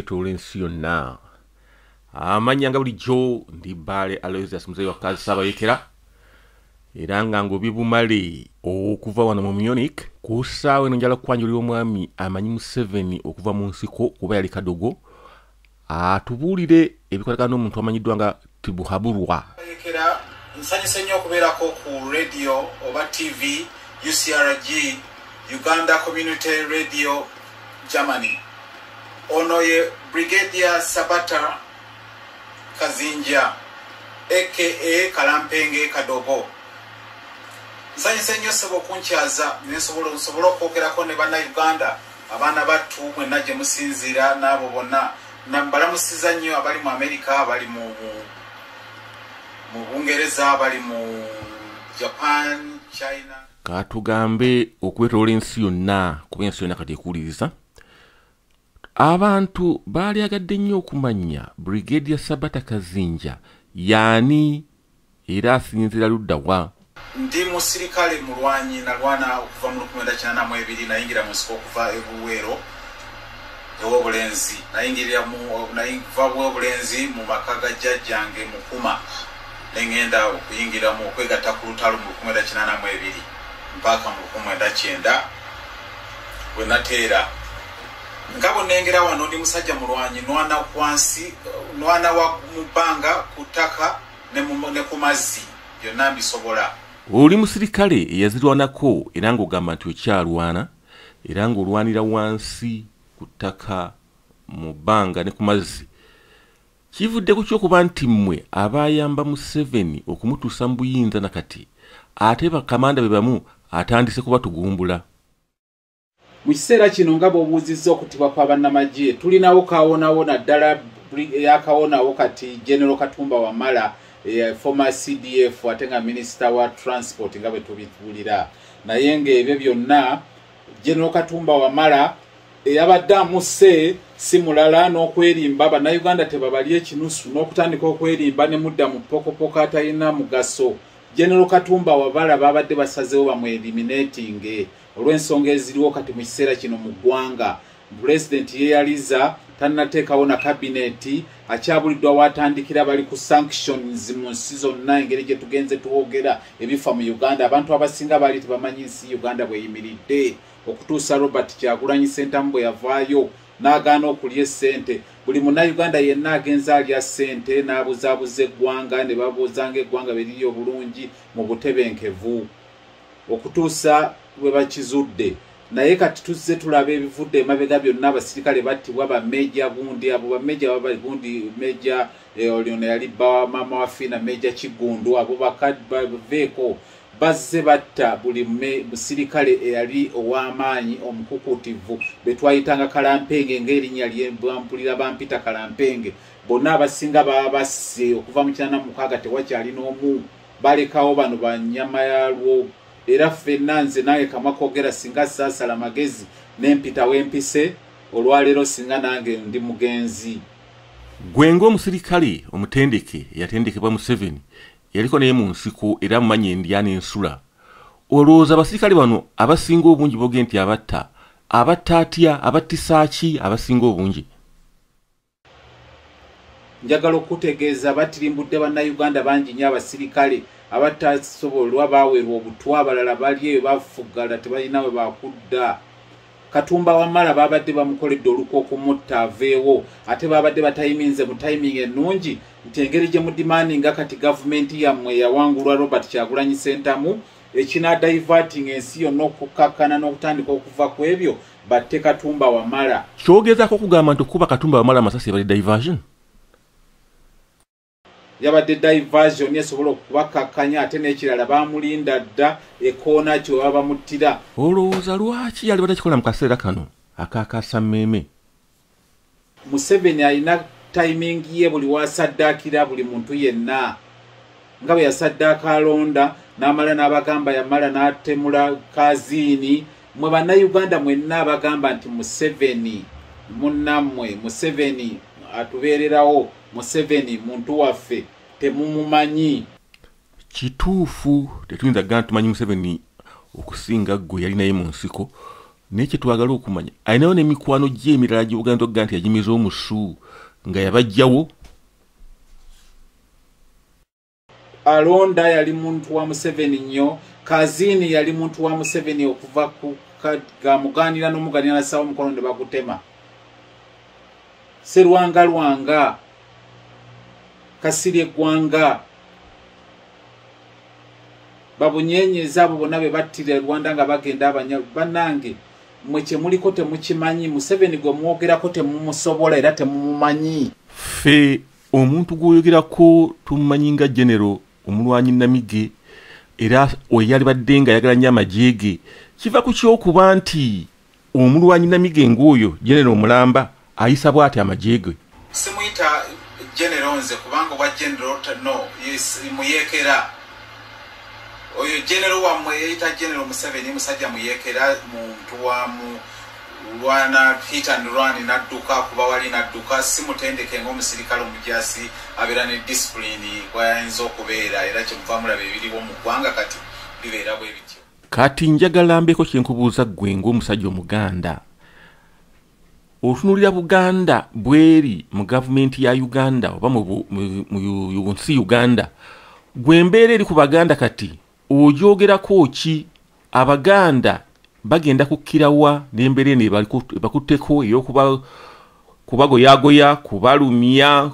okwetoola ensi yonna. Amannya nga bulijjo ndi Bbaale Aloysius Muzeeyi wa Kazi Ssaabayekera era nga ngobye bumale okuva wano mu Munich ku ssaawa eno njala kukwanjulira omwami amanyi Museveni okuva mu nsiko kuba yali kadogo atubuulire ebikolekana n'omuntu amanyiddwa nga Tibuhaburwa. Nsanyuse nnyo okubeerako ku radio oba TV UCRG Uganda Community Radio Germany. Ono ye Brigadier Sabata Kazinja aka Kalampenge Kadogo. Nsanyuse nnyo sebo kunkyaza nsobola okwogerako ne banna Uganda abaana battu mwenna gye musinziira n'abo bonna nambalamusiza nnyo abali mu America abali mu Bungereza bali mu Japan China. Katugambe okwetoola ensi yonna kuba ensi yonna kati ekuwuliriza. Abantu baali agadde nnyo okumanya Brigadier Sabata Kazinja yaani era asinzira ludda wa. Ndi musirikale mulwanyi nalwana okuva mu 1982 nayingira mu nsiko okuva ebuweero ew'obulenzi nayiva bw'obulenzi mu maka ga jjajjange Mukuma nengenda okuyingira mu okwegatta ku lutalo mu 1982 mpaka mu 1990 we nateera ngabo nengera wano ndi musajja mulwanyi nwana kwansi nwana wa mubanga kutaka ne ku mazzi byonna mbisobola. Oli musirikale eyazirwanako era ng'ogamba nti okyalwana era ng'olwanira wansi ku ttaka mu bbanga ne ku mazzi. Kivudde ku ky'okuba nti mmwe abayamba Museveni okumutuusa mu buyinza nakati ate bakamanda be bamu atandise kuba tugumbula. Mu kiseera kino nga bw'obuuzizza okutibwa kwa bannamagye tulinawo kaawonawona ddala yakaawonawo kati General Katumba Wamala former CDF ate nga Minister wa Transport nga bwe tubituulira naye ng'ebyo byonna General Katumba Wamala eyabadde amuse si mulala n'okwerimba bannayuganda tebabali ekinusu n'okutandika okwerimba ne mudda mu pokopoko atalina mugaso. General Katumba Wamala babadde basazeewo bamweliminating olw'ensonga eziriwo kati mu kiseera kino mu ggwanga. President yeeyaliza tannateekawo na kabineti akyabuliddwa watandikira bali ku sanctions mu nsi zonna engeri gye tugenze tuwogera ebifa mu Uganda abantu abasinga baali tebamanyi nsi Uganda bweyimiridde okutuusa Robert Kyagulanyi Ssentamu bwe yavaayo n'agaana okulya essente. Buli munnayuganda yenna agenza alya ssente n'abuzaabuza eggwanga ne babuuzanga eggwanga bwe liri obulungi mu butebenkevu okutuusa bwe bakizudde. Naye kati tuzze tulaba ebivudde emabega byonna abasirikale battibwa bameja gundi abo bameja baba gundi meja oliono yali ba mama wa Fina meja Kigundu abo bakadveeko bazze batta buli musirikale eyali ow'amaanyi omukukutivu betwayitanga Kalampenge ng'erinnya ly'ebampulira bampita Kalampenge bonna abasinga baba basse okuva mu 1996 tewakyali n'omu balekawo bano bannyama yalwo. Era ffenna nze nange kamwa koogera singa saasala amagezi n'empita w'empise olwaleero singa nange ndi mugenzi. Gwe ng'omusirikale omutendeke eyatendekebwa Museveni yaliko naye mu nsiko era mumanyi endya n'ensula. Olowooza abasirikale bano abasinga obungi boge nti abatta atya abattisaaki abasinga obungi? Njagala okutegeeza batirimbudde bannayuganda bangi nnyo abasirikale abatasobolwa baaweerwa obutwa abalala bali eyo bafugala tebalina we bakudda. Katumba Wamala babadde bamukoledde olukwa okumutta aveewo ate babadde batayiminze mu timing ennungi nti engeri gye mudimaninga kati gavumenti yammwe yawangulwa Robert Kyagulanyi Ssentamu ekinadiverting ensi yonna okukakkana n'okutandika okuva ku ebyo batte Katumba Wamala. Kyogezaako okugamba nti okuba Katumba Wamala amasasi yabadde diversion? Yabadde diversion esobola okubakakkanya ate n'ekirala bamulinda dda ekoona kyo baba bamuttira. Olowooza lwaki yali batakikola mu kaseera kano akakasa mmeme? Museveni alina timing ye buli wasaddaakira buli muntu yenna nga bwe yasaddaaka alonda n'amala n'abagamba yamala n'atemula kaziini. Mwe bannayuganda mwenna abagamba nti Museveni munnammwe Museveni atubeererawo Museveni muntu waffe temumumanyi. Kituufu tetuyinza gana tumanyi Museveni okusinga gwe yali naye mu nsiko nekye twagala okumanya ayinayo n'emikwano gye emirala gye Buganda okuga nti yagimiza omusu nga yabajjawo. Alonda yali muntu wa Museveni nnyo, Kazini yali muntu wa Museveni okuva ku gamuganira n'omuganira nasawo omukono ne bagutema. Serwanga Lwanga, Kasirye Gwanga, babunyenyeza abo bonna be battira Rwanda nga bagenda bannange mwe kye muliko temukimanyi. Museveni gwe mwogerako temumusobola era temumumanyi. Ffe omuntu gw'oyogerako tumumanyi nga General omulwanyi Namige era oyali badde nga ayagala nnyo amagye ge. Kiva ku ky'okuba nti omulwanyi Namige ng'oyo General Mulamba ayisa bw'ati amagye ge. Simuyita General nze kubanga obwa General no muyekera. Oyo General wamwe yayita General Museveni musajja muyekera muntu wa mu lwana hit and run nadduka kuba wali nadduka simutendeke ng'omusirikale omujasi abeera ne discipline kwayinza okubeera era kyemuvamula bibiriwo mu ggwanga kati bibeera bwe bityo. Kati njagala mbeko kyenkubuuza ggwe ng'omusajja Omuganda. Otunulira Buganda bweri mu gavumenti ya Uganda oba mu nsi Uganda. Gwe mbeera eri ku Baganda kati ogyogerako ki? Abaganda bagenda kukkirawa n'embeera eno bakutteko kubagoyagoya kubalumya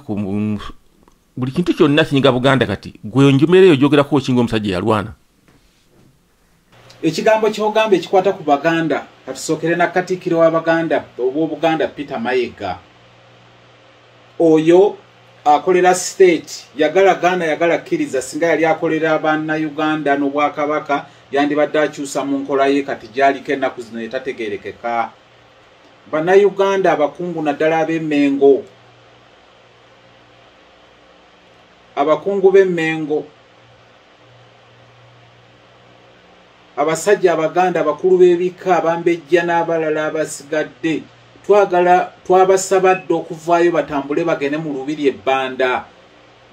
buli kintu kyonna kinyinga Buganda kati gwe njumeera eyo ogyogerako ki ng'omusajja yalwana? Ekigambo ky'ogamba ekikwata ku Baganda katusookere na Katikkiro w'Abaganda obw'Obuganda Peter Mayiga. Oyo akolera state yagala Ghana yagala kkiriza singa yali akolera abanna Uganda n'Obwakabaka yandibadde akyusa mu nkola ye kati gy'aliko ennaku zino etategeerekeka. Bannayuganda abakungu naddala ab'Emmengo, abakungu b'Emmengo, abasajja Abaganda abakulu b'ebika Abambejja n'abalala abasigadde twabasabadde okuvaayo batambule bagende mu lubiri ebbanda.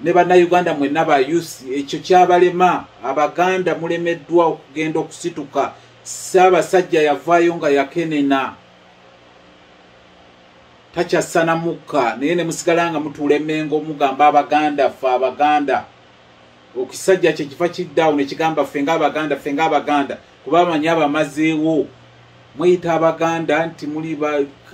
Ne bannayuganda mwenna ba youth ekyo kyabalema. Abaganda mulemeddwa okugenda okusituka. Ssaabasajja yavaayo nga yakenena takyasana mukka naye ne musigala nga mutuula Emmengo omugamba Abaganda ffe Abaganda. Okisajja kye kifa kiddawo ne kigamba ffe ng'Abaganda kuba bamanyi abamazeewo. Mweyita Abaganda nti muli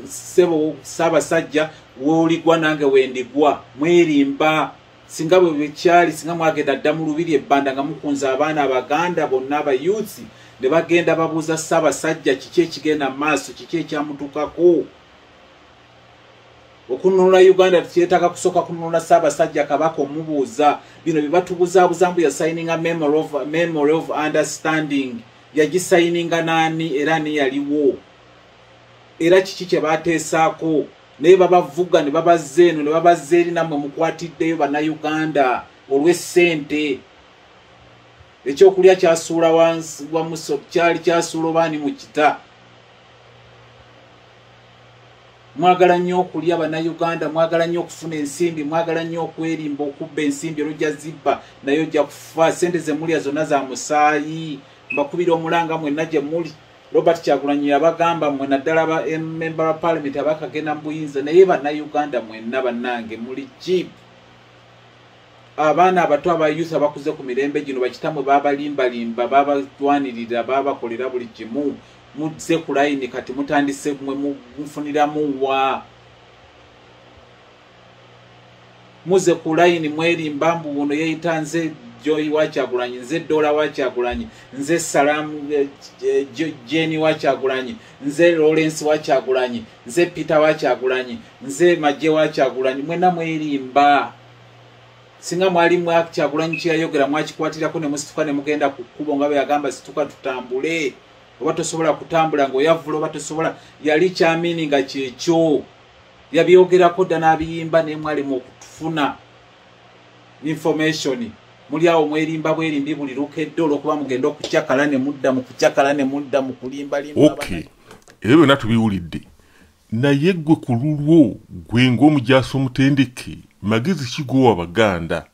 sebo Ssaabasajja w'oligwa nange wendigwa mwerimba. Singa bwe bekyali singa mwagenda dda mu lubiri ebbanda nga mukunza abaana Abaganda bonna abayuuthi ne bagenda babuuza Ssaabasajja kiki ekigenda maaso kiki ekyamutukako. Okununula Uganda tukyetaaga kusooka kununula Ssaabasajja Kabaka omubuuza bino bye batubuzaabuza mbu yasayininga memory of understanding. Yagisayininga naani era ani yaliwo era kiki kye baateesaako naye babavuga ne babazza eno ne babazza eri nammwe mukwatiddeyo bannayuganda olw'essente. Ekyokulya kyasuula wansi wamuso kyali kyasuula obaani mu kita. Mwagala nnyo okulya bannayuganda, mwagala nnyo okufuna ensimbi, mwagala nnyo okwerimba okubba ensimbi olujja zibba naye ojja kufa. Sente ze mulya zonna za musaayi. Mbakubira omulanga mwenna gye muli. Robert Kyagulanyi abagamba mwe naddala member wa parliament abakagenda mu buyinza naye bannayuganda mwenna bannange muli cheap. Abaana abato aba youth abakuze ku mirembe gino bakitamwe babalimbalimba babalwanirira babakolera buli kimu. Muzze ku layini kati mutandise mwe mufuniramu wa muze ku layini mwerimba mbu buno yeeyita nze Joy wa Kyagulanyi, nze Dola wa Kyagulanyi, nze Salamu Jenny wa Kyagulanyi, nze Lawrence wa Kyagulanyi, nze Peter wa Kyagulanyi, nze Majje wa Kyagulanyi. Mwena mwerimba. Singa mwali mwa Kyagulanyi kyeyayogera mwakikwatirako ne musituka ne mugenda ku kkubo nga bwe yagamba situka tutambule. Oba tosobola kutambula ng'oyavula oba tosobola yali kyamini nga kyekyo. Yabyogerako dda n'abiyimba naye mwalimu okutufuna information. Muli awo mwerimba bwerimbi buli lukedde olw'okuba mugenda okukyakala ne mudda mu kukyakala ne mudda mu kulimbalimba. Okay. Ebyo byonna tubiwulidde. Naye ggwe ku lulwo gwe ng'omujaasi omutendeke magezi kigowa Abaganda?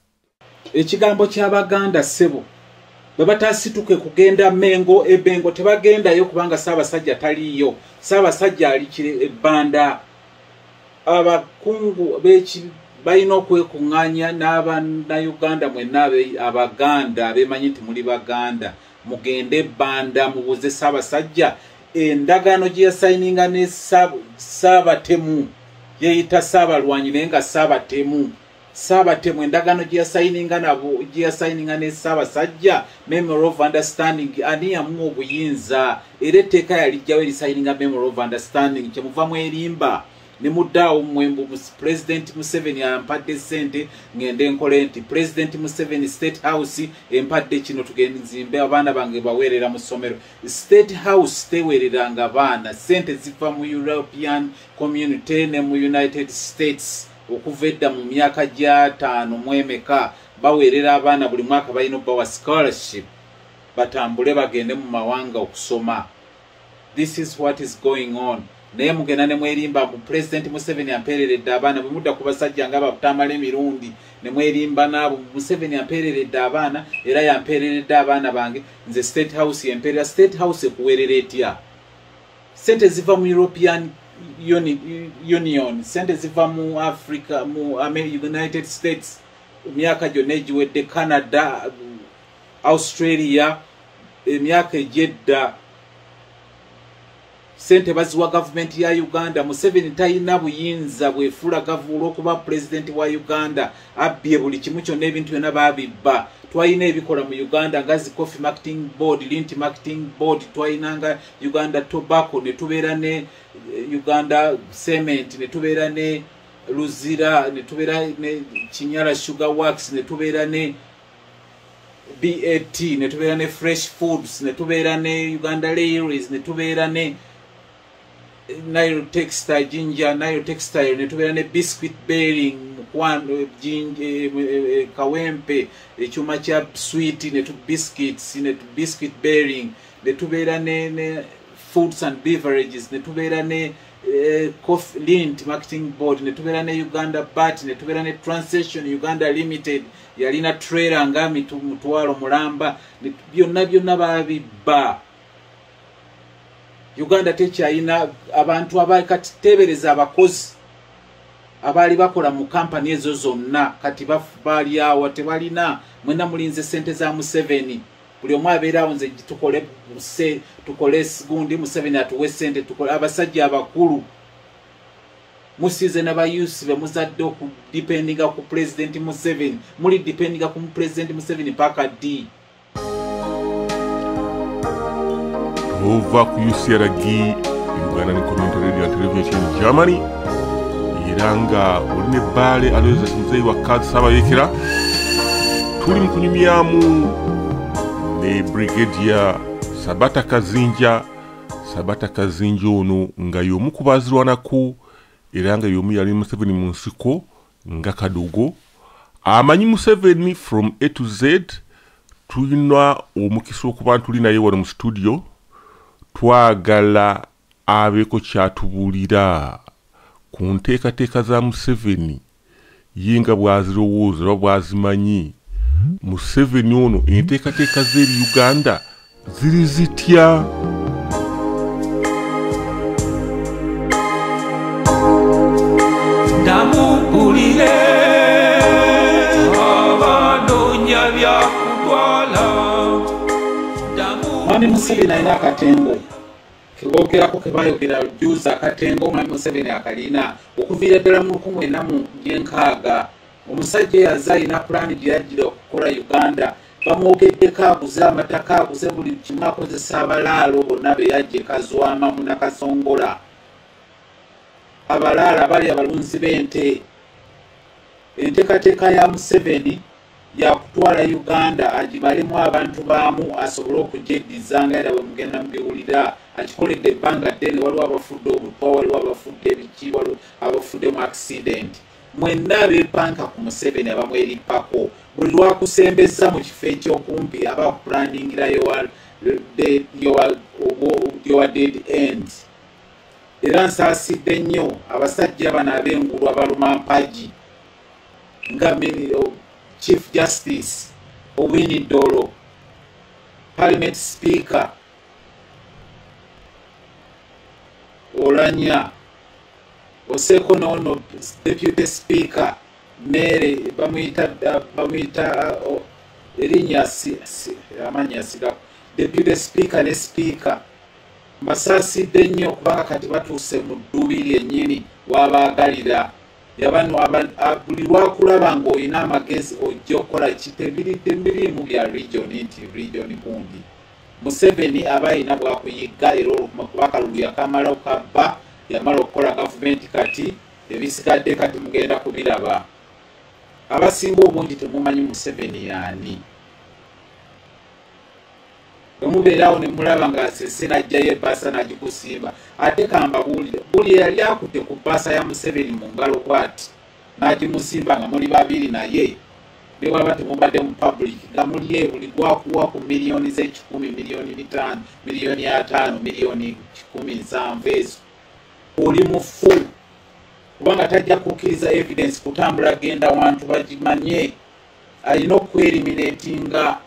Ekigambo ky'Abaganda ssebo babatasituke kugenda Mengo ebengo tebagendayo kubanga Ssaabasajja taliyo. Ssaabasajja ali ebbanda. Abakungu balina okwekuŋŋaanya n'Abannayuganda mwenna Abaganda abeemanyi nti muli Baganda mugende ebbanda mubuuze Ssaabasajja endagaano gye yasayininga ne Ssaabatemu yeeyita Ssaabalwanyi naye nga Ssaabatemu endagaano gye yasayininga ne Ssaabasajja Memorandum of Understanding ani yamuwa obuyinza era etteeka yalijjawo erisayininga Memorandum of Understanding kyemuvamu erimba ne muddaawo mwembu President Museveni ampadde ssente ngende nkole nti President Museveni State House empadde kino tugende nzimbe abaana bange baweerera mu ssomero. State House teweereranga baana ssente ziva mu European Community ne mu United States okuva edda mu myaka gya 5 mu emeka baweerera abaana buli mwaka balina obbawa scholarship batambule bagende mu mawanga okusoma. This is what is going on. Naye mugenda ne mwerimba mu President Museveni ampeereredde abaana bwe mudda ku basajja nga batamala emirundi ne mwerimba naabo Museveni ampeereredde abaana era yampeereredde abaana bange nze State House yempeerera. State House ekuweerera etya? Sente ziva mu European Union, sente ziva mu Africa, mu United States, emyaka gyonna egiwedde, Canada, Australia, emyaka egyedda sente baziwa government ya Uganda. Museveni talina buyinza bwefuula gavuula okuba president wa Uganda abbye buli kimu kyonna ebintu byonna babibba. Twalina ebikola mu Uganda nga zi Coffee Marketing Board, Lint Marketing Board, twalinanga Uganda Tobacco, ne tubeera ne Uganda Cement, ne tubeera ne Luzira, ne tubeera ne Kinyala Sugar Works, ne tubeera ne BAT, ne tubeera ne Fresh Foods, ne tubeera ne Uganda Dairies, ne tubeera ne Nile Textile, Ginger Nile Textile, ne tubeera ne Biscuit Bearing, Kawempe, ekyuma kya sweet, ne tu biscuits, ne biscuit bearing, ne tubeera ne foods and beverages, ne tubeera ne Coffee Lint Marketing Board, ne tubeera ne Uganda BAT, ne tubeera ne Transition Uganda Limited, yalina trailer nga mutwalo mulamba, byonna babibba. Uganda tekyalina abantu abakati tebereza abakozi abali bakola mu kampani ezo zonna kati bali awo tebalina. Mwena mulinze sente za Museveni, buli omu abeerawo nze tukole gundi Museveni atuwe sente, tukole abasajja abakulu musize n'abayusi be muzadde okudipendinga ku President Museveni, muli dipendinga ku President Museveni paka ddi. Over ku UCRG Uganda Community Radio and Television Germany iranga uline Baale Aloysius Muzeeyi wa Ssaabasajja tuli mu kunyumyamu ne Brigadier Sabata Kazinja ono nga y'omu ku baazirwanako era nga y'omu yali Museveni mu nsiko nga kadogo amanyi Museveni from A to Z. Tulina omukisa okuba tuli naye wano mu studio, twagala abeeko kyatubuulira ku nteekateeka za Museveni ye nga bw'azirowooza oba bw'azimanyi. Museveni ono enteekateeka z'eri Uganda ziri zitya? Ndamubulire abanoonya byakutwala. Mwami Museveni alina akatengo kewogerako kebayogera juuza akatengo Mwami Museveni akalina okuviira ddala mu 1996. Omusajja yaza alina pulaani gye yajjira okukola Uganda. Bamwogeddeko aguze amataka, aguze buli kimu, akozesa abalaalo bonna be yajja Kazwama mu Nakasongola. Abalaala bali abalunzi b'ente. Enteekateeka ya Museveni yakutwala Uganda agibalemu abantu baamu asobole okugyeddiza nga era bwe mugenda mubiwulira. Akikoledde ebbanga ddene, waliwo abafudde obutwa, waliwo abafudde ebiki, waliwo abafudde mu accident. Mwenna abeepanka ku Museveni abamwerippako. Buli lwakusembeza mu kifo ekyokumpi abakupulaningira your dead end. Era nsaasidde nnyo abasajja bano ab'engulu abaluma mpagi nga Chief Justice Owiny Dollo parliament speaker Olanya Oseko no deputy speaker Mary bamwita Elinya amanya siga deputy speaker ne speaker Masasi denyo kubanga kati batuuse mu ddubiri ennyini wabagalira yabano buli lwakulaba ng'olina amagezi ojja okukola kitebiri mu bya region nti region gundi Museveni abayina bwakuyigga era olw'okuba kalulu yakamala okabba yamala okukola gavumenti kati ebisigadde kati mugenda kubiraba abasinga obungi temumanyi Museveni yaani omubeerawo ne mulaba nga sese najjayo ebbaasa n'agikusimba ate kambabuulire buli yali akutte ku bbaasa ya Museveni mu ngalo bw'ati n'agimusimba nga muli babiri naye ne waba temubadde mu public nga muli buli gwakuwa ku miliyoni z'ekikumi miliyoni 5 miliyoni 5 miliyoni 17 ezo oli mufu kubanga tajja kukkiriza evidence kutambula genda wantu bagimanye alina okweriminetinga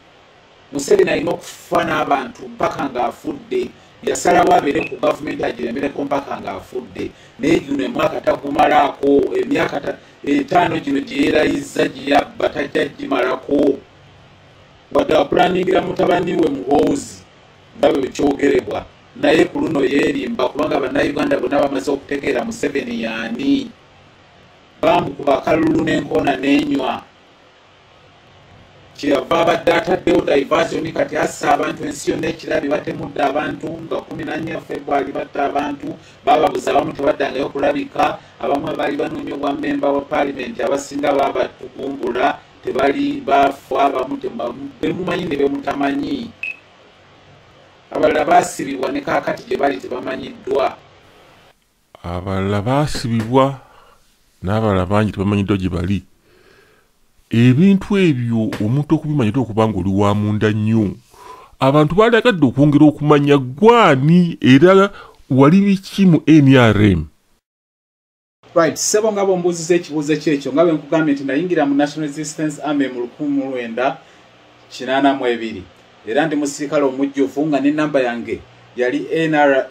Museveni alina okufa n'abantu mpaka ng'afudde yasalawo abeere ku gavumenti agiremereko mpaka ng'afudde naye gino emwaka tagumalaako emyaka 5 gino gye yeerayizza giyabba tajja gimalako wadde apulaningira mutabani we Muhoozi nga bwe kyogerebwa naye ku luno yeerimba kubanga bannayuganda bonna bamaze okutegeera Museveni yaani bamukuba akalulu n'enkoona n'enywa kyeyava abadde ataddewo diversion kati assa abantu ensi yonna ekirabi batemudde abantu nga 14 February batta abantu bababuza abamu tebaddangayo okulabika abamu abaali banoonya obwa memba wa parliament abasinga babatukumbula tebali bafa abamu bemumanyi ne bemutamanyi abalala baasibibwa ne kaakati gye bali tebamanyiddwa abalala baasibibwa n'abalala bangi tebamanyiddwa gye bali ebintu ebyo omuntu okubimanyira okubanga oli wa munda nnyo abantu baalagadde okwongera okumanya gwani era wali biki mu NRM. Right, sebo ngabo ombuuziza ekibuuzo kyekyo nga bwe nkugambye nti nayingira mu National Resistance Army mu 1982 era ndi musirikale omujjuvu nga n'ennamba yange yali NRA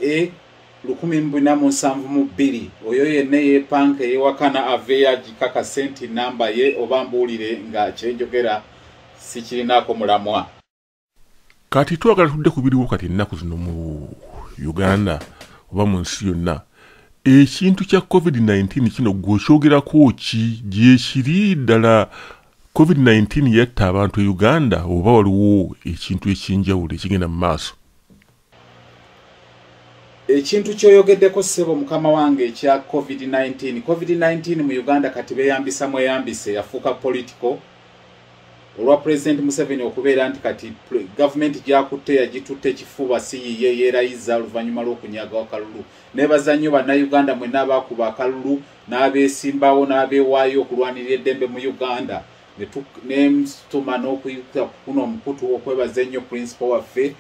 1972 oyo yenna yeepanka eyewakana aveeyo agikakase nti namba ye oba mbuulire nga kyenjogera sikirinaako mulamwa. Kati twagala tudde ku biriwo kati ennaku zino mu Uganda oba mu nsi yonna ekintu kya COVID-19 kino gw'okyogerako ki gye kiri ddala COVID-19 yatta abantu e Uganda oba waliwo ekintu ekyenjawulo ekigenda mu maaso? Ekintu kyoyogeddeko ssebo mukama wange ekya COVID-19 mu Uganda kati beeyambisa mweyambise yafuuka political olwa President Museveni okubeera nti kati gavumenti gyakutte yagitutte ekifuba siyiye yeerayiza oluvannyuma lw'okunyaga akalulu neebaza nnyo bannayuganda mwenna abaakuba akalulu n'abeesimbawo n'abeewaayo okulwanirira eddembe mu Uganda netuma n'okuyita kuno omukutu okwebaza ennyo principal waffe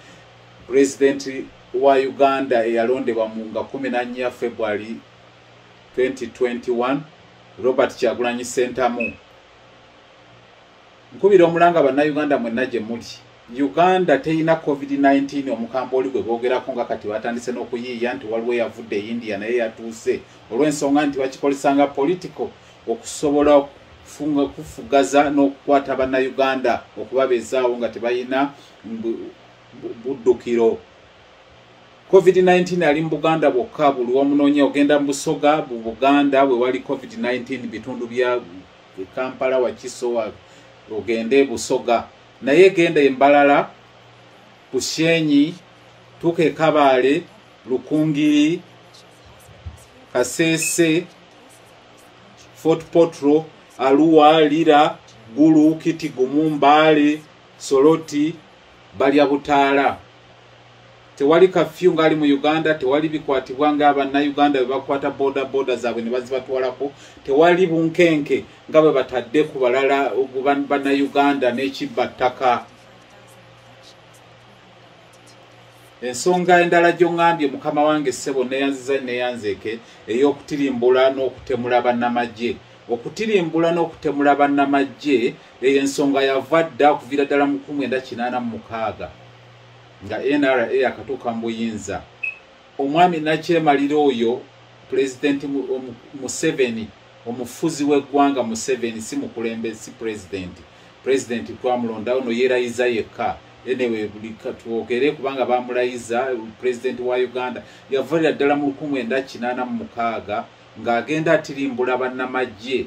President wa Uganda eyalondebwa mu nga 14 February 2021 Robert Kyagulanyi Ssentamu. Nkubira omulanga bannayuganda mwenna gye muli Uganda teyina COVID-19 omukambwe oli gwe boogerako nga kati batandise n'okuyiiya nti waliwo eyavudde India naye yatuuse olw'ensonga nti bakikolesanga political okusobola kufugaza n'okukwata bannayuganda okubabeezaawo nga tebayina buddukiro. COVID-19 ali mu Buganda bwokka buli wamunoonya ogenda mu Busoga mu Buganda bwe wali COVID-19 bitundu bya Kampala Wakiso ogende Busoga naye genda Embalala Bushenyi tuke Kabale Lukungiri Kasese Fort Potro Aluwa Lira Gulu Kitigumu Mbale Soroti Balya Butaala tewali kafyu ngali mu Uganda tewali bikwatibwa nga abannayuganda bwe bakwata boda zaabwe ne bazibatwalako tewali bunkenke nga bwe batadde ku balala bannayuganda n'ekibbattaka. Ensonga endala gy'oŋŋambye mukama wange ssebo neyanziza neyanzeeke ey'okutirimbula n'okutemula bannamagye. Okutirimbula n'okutemula bannamagye eyo ensonga yava dda okuviira ddala mu 1986 nga NRA akatuuka mu buyinza. Omwami Nakyemalira oyo President Museveni, omufuzi w'eggwanga Museveni si mukulembeze, si president twamulonda ono yeerayiza yekka. Anyway, buli katwogere kubanga bamulayiza president wa Uganda yavalira ddala mu 1986 ng'agenda atirimbula bannamagye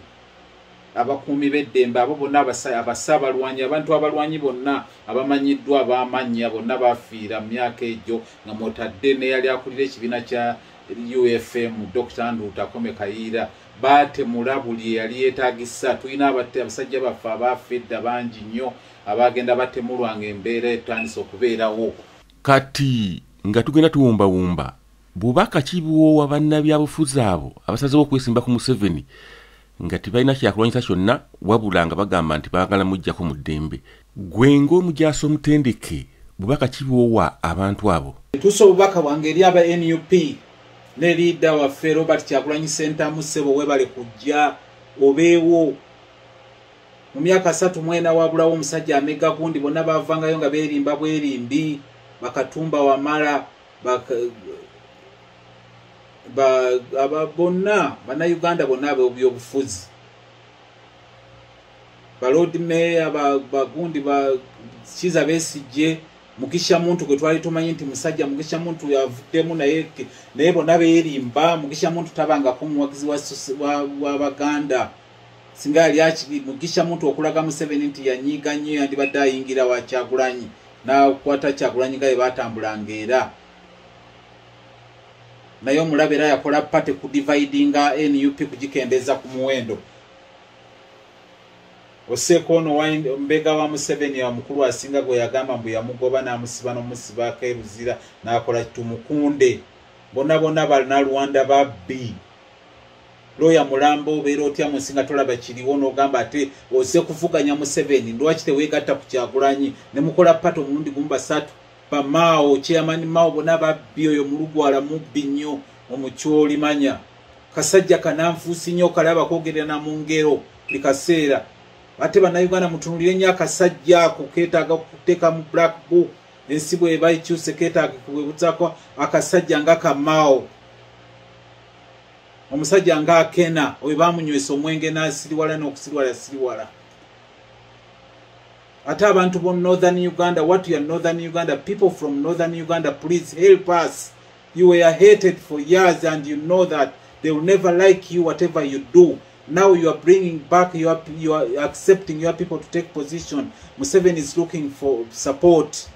abakuumi b'eddembe abo bonna abasaabalwanyi abantu abalwanyi bonna abamanyiddwa abamanya bonna bafiira mu myaka egyo nga mwotadde neyali akulira ekibiina kya UFM Dr. Andrew Takome Kayiira baatemula buli yali yeetaagisa. Tulina abasajja baffe abaafedda bangi nnyo abagenda batemulwa ng'embeera etandise okubeerawo. Kati nga tugenda tuwumbawumba bubaka kibuwa bannabyabufuzi abo abasazeewo okwesimba ku Museveni nga tebalina kyakulwanyisa kyonna wabula nga bagamba nti baagala mujjako mu ddembe. Gwe ng'omujaasi omutendeke bubaka kibuwa abantu abo? Tusa obubaka bwange eri aba NUP ne leader waffe Robert Kyagulanyi Ssentamu Ssebo webale kujja obeewo. Mu myaka 3 mwena wabulawo omusajja amega gundi bonna bavangayo nga beerimba bwerimbi Bakatumba Wamala bonna Bannayuganda bonna ab'ebyobufuzi Lord Mayor bagundi Kiza Besigye Mugisha Muntu gwe twali tumanyi nti musajja Mugisha Muntu yavuddemu naye bonna beerimba Mugisha Muntu tabanga ku muwagizi wa Baganda singa yali Mugisha Muntu okulaga Museveni nti yanyiga nnyo yandibadde ayingira wa Kyagulanyi n'akwata Kyagulanyi nga bwe baatambulanga era naye omulabe era yakola pate ku dividinga NUP kugikendeza ku muwendo. Oseko ono mbega wa Museveni ya mukulu asinga gwe yagamba mbu yamugoba n'amusiba n'omusiba akeeruzira n'akola tumukunde. Bonna balina Rwanda babbi. Loya Mulambo obeera otya musinga tolaba kiriwo n'ogamba ate ose kuvuganya Museveni lwaki teweegatta ku Kyagulanyi ne mukola pate omulundi gumu basatu. Mao chairman Mao bonna babbi oyo mulugwala mubbi nnyo omukyoli manya kasajja kananfuusi nnyo kalaba kwogerera na mu ngero buli kaseera ate Bannayuganda mutunulire nnyo akasajja ako keetaaga kuteeka mu black book ensi bwe bayikyuse keetaaga kuwebuzaako akasajja nga Kamao omusajja nga Akena oyo baamunywesa omwenge n'asiriwala n'okusiriwala siriwala. Ate abantu from Northern Uganda, what you are Northern Uganda, people from Northern Uganda, please help us. You were hated for years and you know that they will never like you whatever you do. Now you are bringing back, you are accepting your people to take position. Museveni is looking for support.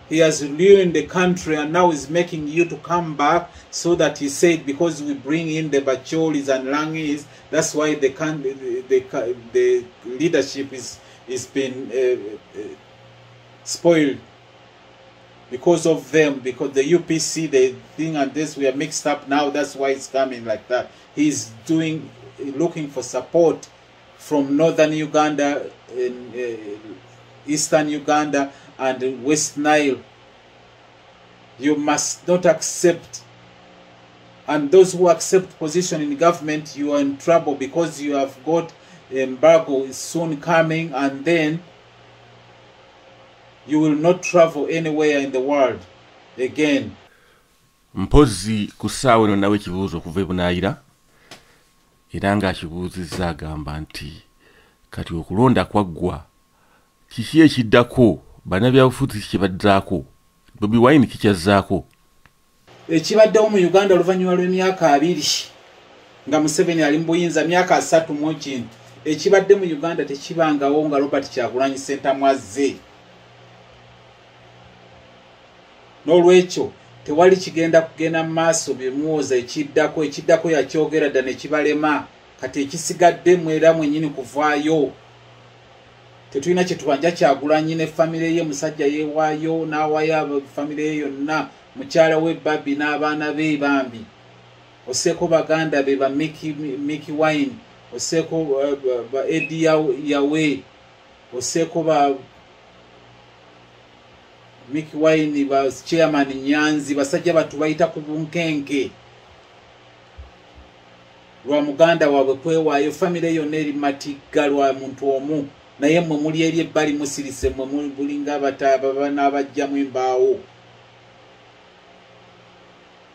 He has ruined the country and now is making you to come back so that he said because we bring in the Bacholis and Langis, that's why the leadership is been spoiled because of them, because the UPC, the thing and this, we are mixed up now, that's why it's coming like that. He's looking for support from Northern Uganda, Eastern Uganda, and West Nile. You must not accept, and those who accept position in government, you are in trouble because you have got embargo is soon coming, and then you will not travel anywhere in the world again. Mpozi kusaawe no nawe kibuuzo kuva ebunaayira era nga akibuuzizza agamba nti kati okulonda kwaggwa kiki ekiddako bannabyabufuzi kibaddaako Bobi Wine kikyazzaako ekibaddewo mu Uganda oluvannyuma lw'emyaka 2 nga Museveni ali mu buyinza myaka 3 mu kintu ekibadde mu Uganda tekibangawo nga Robert Kyagulanyi Ssentamu azze n'olwekyo tewali kigenda kugenda mu maaso byemuwoza ekiddako yakyogera dda ne kibalema kati ekisigadde mwera mwennyini kuvaayo tetulina kye tubanja Kyagulanyi ne famire ye musajja yeewaayo n'awaayo famire ye yonna mukyala we Babi n'abaana be bambi Oseko Baganda be ba Mickey Wine Oseko ba Eddie Yawe Oseko ba Mickey Wine ba chairman Nyanzi basajja batu bayita ku bunkenke lwa muganda waabwe kwewaayo famire yonna eri matigga lwa muntu omu naye mmwe muli eri ebbali musirise mmwe mulinga abaana abajjamu embaawo.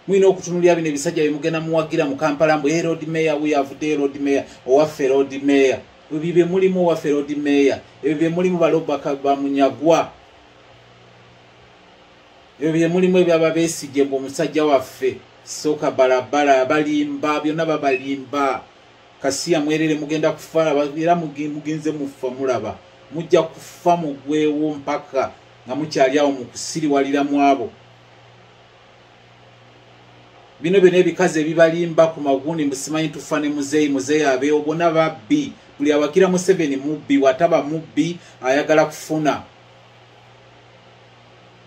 Mwina okutunulira bino ebisajja bye mugenda muwagira mu Kampala mbu road mayor we have the road mayor owaffe road mayor. Ebyo bye mulimu owaffe road mayor. Ebyo bye mulimu balobaka bamunyagwa. Ebyo bye mulimu ebyaba beesige mbu omusajja waffe soka balabala abalimba byonna babalimba. Kasiya mwerere mugenda kufa era mugenze mufa mulaba. Mujja kufa mugwewo mpaka nga mukyali awo mu kusiriwalira mu abo. Bino bino ebikazi ebibalimba ku magundi mbusimanyi tufa ne muzeeyi abeewo bonna babbi. Buli awakira Museveni mubbi wataba mubbi ayagala kufuna.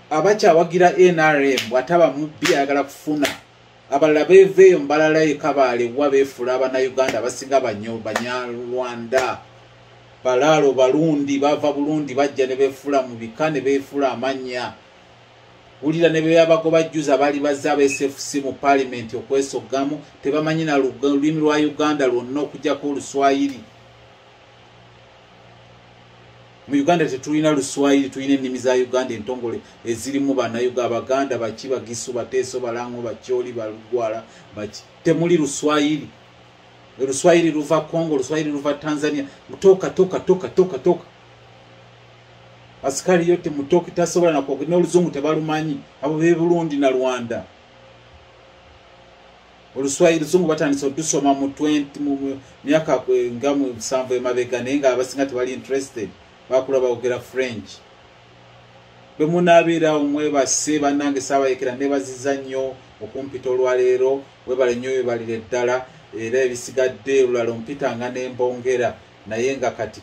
Abakyawagira NRM wataba mubbi ayagala kufuna. Abalala beeveeyo mbalala ekabaale wa beefula Abannayuganda abasinga Banyarwanda. Balaalo Balundi bava Burundi bajja ne beefula mu bika ne beefula amannya. Ulira ne beyabagoba jjuza bali bazza aba SFC mu parliament okwesoggamu tebamanyi na lulimi lwa Uganda lwonna okujjako Oluswayiri. Mu Uganda tetulina Luswayiri, tulina ennimi za Uganda entongole ezirimu Bannayuganda Abaganda baki Bagisu Bateeso Balango Bakyoli Balugwala baki temuli Luswayiri. Luswayiri luva Congo, Luswayiri luva Tanzania. Toka. Askari yote mutoki tasobola na kwa n'oluzungu tebalumanyi abo be Burundi na Rwanda. Oluswayiri luzungu batandise odusoma mu 20 mu myaka ngamu 7 emabega nenga abasinga tebali interested bakula baogera French. Bemunabira omwebase bannange Saabayekera nebaziza nnyo okumpita olwaleero webale nnyo webalire ddala era ebisigadde olulala ompitanga n'embongera naye nga kati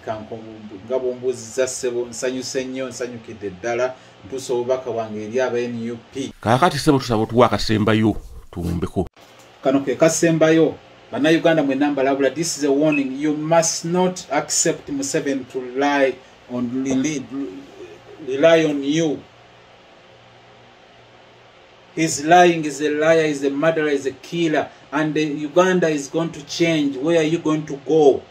nga bombuziza ssebo nsanyuse nnyo nsanyukidde ddala ntuuse obubaka bwange eri aba NUP. Kaakati ssebo tusaba otuwa akasembayo tuwumbeko. Kano ke kasembayo. Bannayuganda mwenna mbalabula, this is a warning. You must not accept Museveni to rely on you. He's lying, he's a liar, he's a murderer, he's a killer. And Uganda is going to change. Where are you going to go?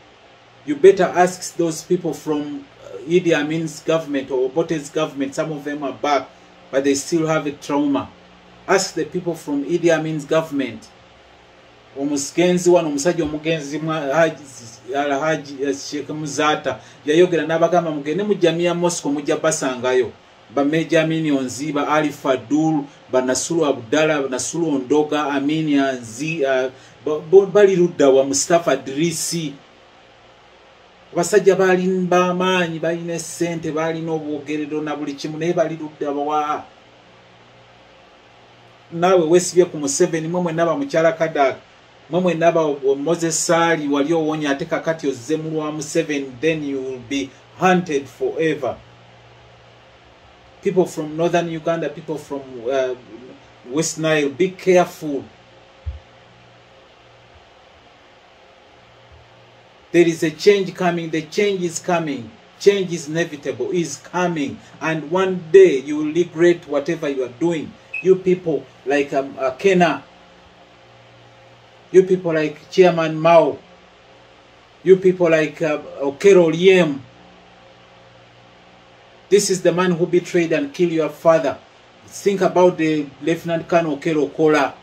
You better ask those people from Idi Amin's government or Obote's government. Some of them are back, but they still have a trauma. Ask the people from Idi Amin's government. Omusgenzi wano omusajja omugenzi Alhaji Sheikh Muzata yayogera n'abagamba mugende mu jamia Moscow mujja basangayo ba Major Minions ba Ali Fadul ba Nasulu Abdallah ba Nasulu Ondoga Amini Anzi bali ludda wa Mustafa Drisi. Abasajja balimba amaanyi balina ssente balina obwogerero na buli kimu naye bali ludda wa. Nawe wesibye ku Museveni mwemwe naba mukyala Kadaga mwemwe naba Moses Sali wali owonya ate kakati ozze mu lwa Museveni, then you will be hunted forever. People from northern Uganda, people from West Nile, be careful. There is a change coming. The change is coming. Change is inevitable, is coming. And one day you will regret whatever you are doing. You people like Kena. You people like Chairman Mao. You people like Okero Liem. This is the man who betrayed and killed your father. Think about the Lieutenant Colonel Okero Kola.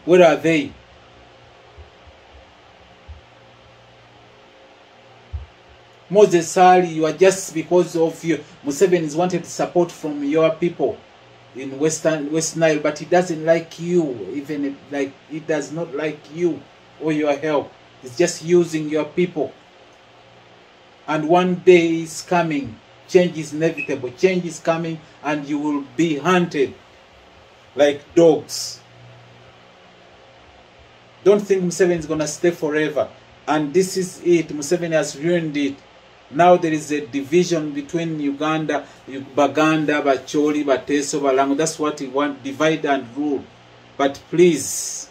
Where are they? Moses Sali, you are just because of you. Museveni is wanted support from your people in West Nile, but he doesn't like you. Even like he does not like you or your help. He's just using your people. And one day is coming. Change is inevitable. Change is coming, and you will be hunted like dogs. Don't think Museveni is gonna stay forever. And this is it. Museveni has ruined it. Now there is a division between Uganda, Baganda, Bacholi, Bateso, Balango. That's what he wants, divide and rule. But please,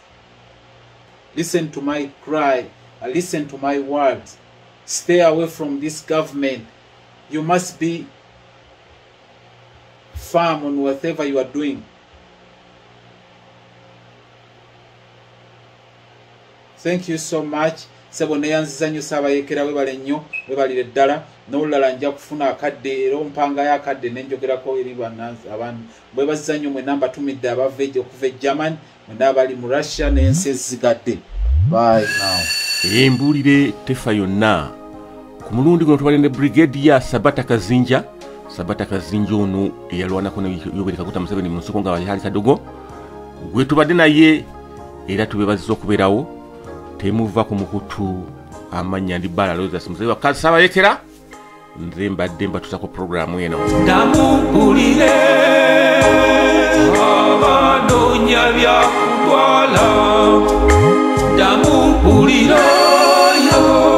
listen to my cry. Listen to my words. Stay away from this government. You must be firm on whatever you are doing. Thank you so much. Sebo neyanziza nnyo Saabayekera webale nnyo webalire ddala n'olulala nja kufuna akadde era ompangayo akadde nenjogerako eri abantu bwebazza nnyo mwena mbatumidde abava okuva e Germany mwena abali mu Russia n'ensi ezigadde. Bye now. Embuulire tefa yonna ku mulundi guno tubalende Brigadier Sabata Kazinja ono eyalwanako ne Yoweri Kaguta Museveni mu nsoko nga bali Kadogo gwe tubadde naye era tubebaziza okubeerawo temuva ku mukutu amanya ndi Bala Aloysius Muzeeyi wa Ssaabaleekera nze mbadde mbatuzako programu eno ndamubulire abanoonya byakutwala ndamubulira yo